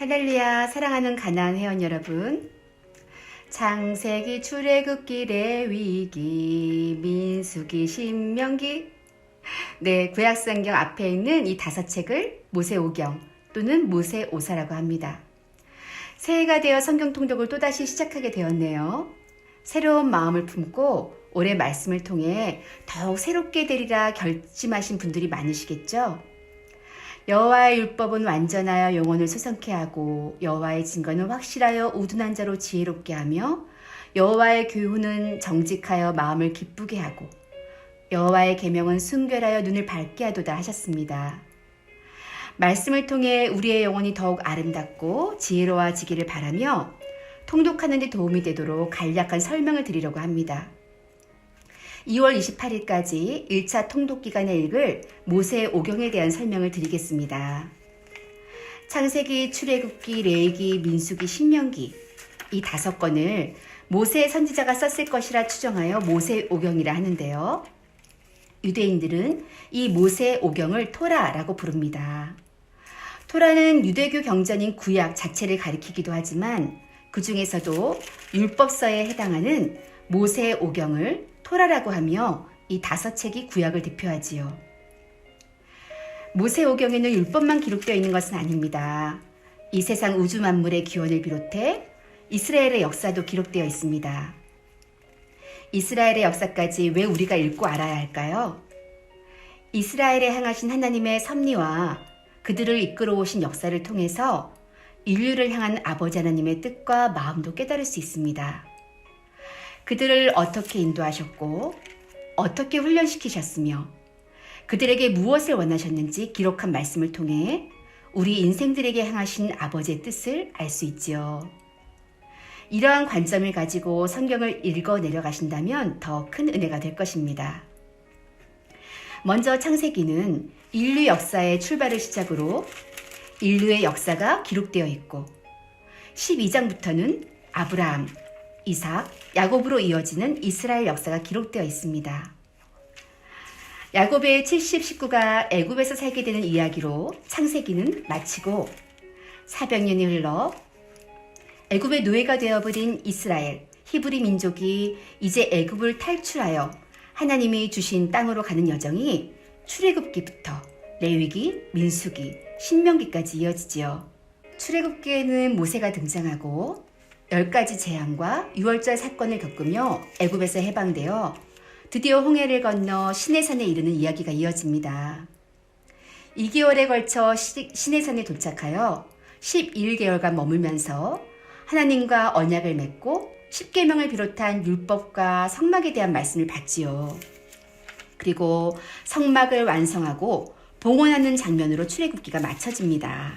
할렐루야, 사랑하는 가나안 회원 여러분. 창세기, 출애굽기, 레위기, 민수기, 신명기. 네, 구약성경 앞에 있는 이 5책을 모세오경 또는 모세오사라고 합니다. 새해가 되어 성경 통독을 또다시 시작하게 되었네요. 새로운 마음을 품고 올해 말씀을 통해 더욱 새롭게 되리라 결심하신 분들이 많으시겠죠? 여호와의 율법은 완전하여 영혼을 소성케 하고 여호와의 증거는 확실하여 우둔한 자로 지혜롭게 하며 여호와의 교훈은 정직하여 마음을 기쁘게 하고 여호와의 계명은 순결하여 눈을 밝게 하도다 하셨습니다. 말씀을 통해 우리의 영혼이 더욱 아름답고 지혜로워지기를 바라며 통독하는 데 도움이 되도록 간략한 설명을 드리려고 합니다. 2월 28일까지 1차 통독 기간에 읽을 모세오경에 대한 설명을 드리겠습니다. 창세기, 출애굽기, 레위기, 민수기, 신명기 이 5권을 모세 선지자가 썼을 것이라 추정하여 모세오경이라 하는데요. 유대인들은 이 모세오경을 토라라고 부릅니다. 토라는 유대교 경전인 구약 자체를 가리키기도 하지만 그 중에서도 율법서에 해당하는 모세오경을 토라라고 하며 이 5책이 구약을 대표하지요. 모세오경에는 율법만 기록되어 있는 것은 아닙니다. 이 세상 우주 만물의 기원을 비롯해 이스라엘의 역사도 기록되어 있습니다. 이스라엘의 역사까지 왜 우리가 읽고 알아야 할까요? 이스라엘에 향하신 하나님의 섭리와 그들을 이끌어 오신 역사를 통해서 인류를 향한 아버지 하나님의 뜻과 마음도 깨달을 수 있습니다. 그들을 어떻게 인도하셨고 어떻게 훈련시키셨으며 그들에게 무엇을 원하셨는지 기록한 말씀을 통해 우리 인생들에게 향하신 아버지의 뜻을 알 수 있지요. 이러한 관점을 가지고 성경을 읽어 내려가신다면 더 큰 은혜가 될 것입니다. 먼저 창세기는 인류 역사의 출발을 시작으로 인류의 역사가 기록되어 있고 12장부터는 아브라함, 이삭, 야곱으로 이어지는 이스라엘 역사가 기록되어 있습니다. 야곱의 70 식구가 애굽에서 살게 되는 이야기로 창세기는 마치고 400년이 흘러 애굽의 노예가 되어버린 이스라엘, 히브리 민족이 이제 애굽을 탈출하여 하나님이 주신 땅으로 가는 여정이 출애굽기부터 레위기, 민수기, 신명기까지 이어지지요. 출애굽기에는 모세가 등장하고 10가지 재앙과 6월절 사건을 겪으며 애굽에서 해방되어 드디어 홍해를 건너 시내산에 이르는 이야기가 이어집니다. 2개월에 걸쳐 시내산에 도착하여 11개월간 머물면서 하나님과 언약을 맺고 십계명을 비롯한 율법과 성막에 대한 말씀을 받지요. 그리고 성막을 완성하고 봉헌하는 장면으로 출애굽기가 마쳐집니다.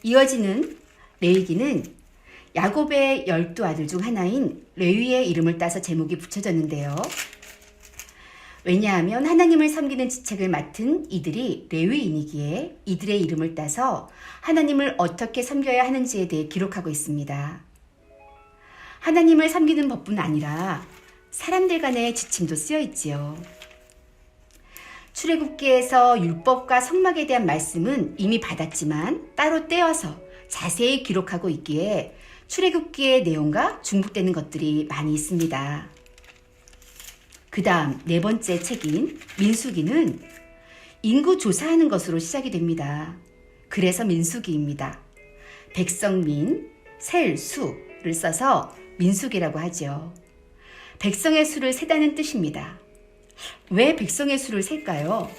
이어지는 레위기는 야곱의 12아들 중 하나인 레위의 이름을 따서 제목이 붙여졌는데요. 왜냐하면 하나님을 섬기는 직책을 맡은 이들이 레위인이기에 이들의 이름을 따서 하나님을 어떻게 섬겨야 하는지에 대해 기록하고 있습니다. 하나님을 섬기는 법뿐 아니라 사람들 간의 지침도 쓰여 있지요. 출애굽기에서 율법과 성막에 대한 말씀은 이미 받았지만 따로 떼어서 자세히 기록하고 있기에 출애굽기의 내용과 중복되는 것들이 많이 있습니다. 그 다음 4번째 책인 민수기는 인구 조사하는 것으로 시작이 됩니다. 그래서 민수기입니다. 백성민, 셀, 수를 써서 민수기라고 하죠. 백성의 수를 세다는 뜻입니다. 왜 백성의 수를 셀까요?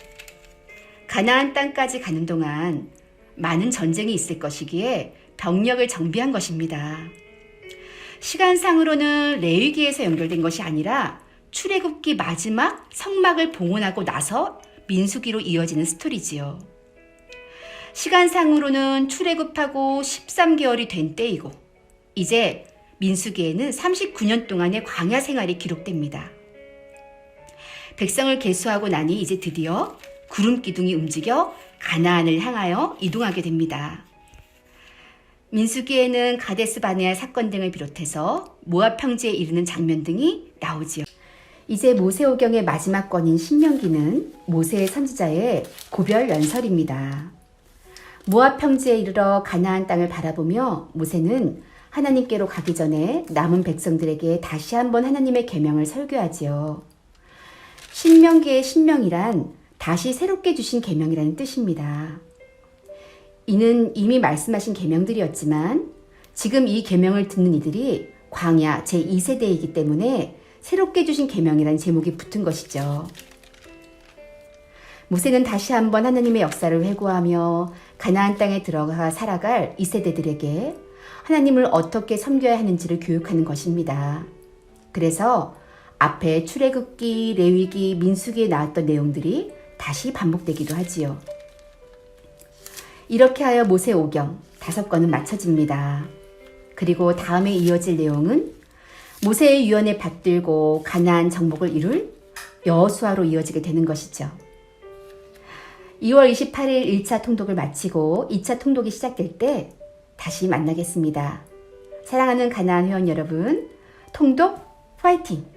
가나안 땅까지 가는 동안 많은 전쟁이 있을 것이기에 병력을 정비한 것입니다. 시간상으로는 레위기에서 연결된 것이 아니라 출애굽기 마지막 성막을 봉헌하고 나서 민수기로 이어지는 스토리지요. 시간상으로는 출애굽하고 13개월이 된 때이고 이제 민수기에는 39년 동안의 광야 생활이 기록됩니다. 백성을 계수하고 나니 이제 드디어 구름 기둥이 움직여 가나안을 향하여 이동하게 됩니다. 민수기에는 가데스 바네아 사건 등을 비롯해서 모압 평지에 이르는 장면 등이 나오지요. 이제 모세오경의 마지막 권인 신명기는 모세의 선지자의 고별 연설입니다. 모압 평지에 이르러 가나안 땅을 바라보며 모세는 하나님께로 가기 전에 남은 백성들에게 다시 한번 하나님의 계명을 설교하지요. 신명기의 신명이란 다시 새롭게 주신 계명이라는 뜻입니다. 이는 이미 말씀하신 계명들이었지만 지금 이 계명을 듣는 이들이 광야 제2세대이기 때문에 새롭게 주신 계명이라는 제목이 붙은 것이죠. 모세는 다시 한번 하나님의 역사를 회고하며 가나안 땅에 들어가 살아갈 2세대들에게 하나님을 어떻게 섬겨야 하는지를 교육하는 것입니다. 그래서 앞에 출애굽기, 레위기, 민수기에 나왔던 내용들이 다시 반복되기도 하지요. 이렇게 하여 모세 오경 5권은 마쳐집니다. 그리고 다음에 이어질 내용은 모세의 유언에 받들고 가나안 정복을 이룰 여호수아로 이어지게 되는 것이죠. 2월 28일 1차 통독을 마치고 2차 통독이 시작될 때 다시 만나겠습니다. 사랑하는 가나안 회원 여러분, 통독 파이팅!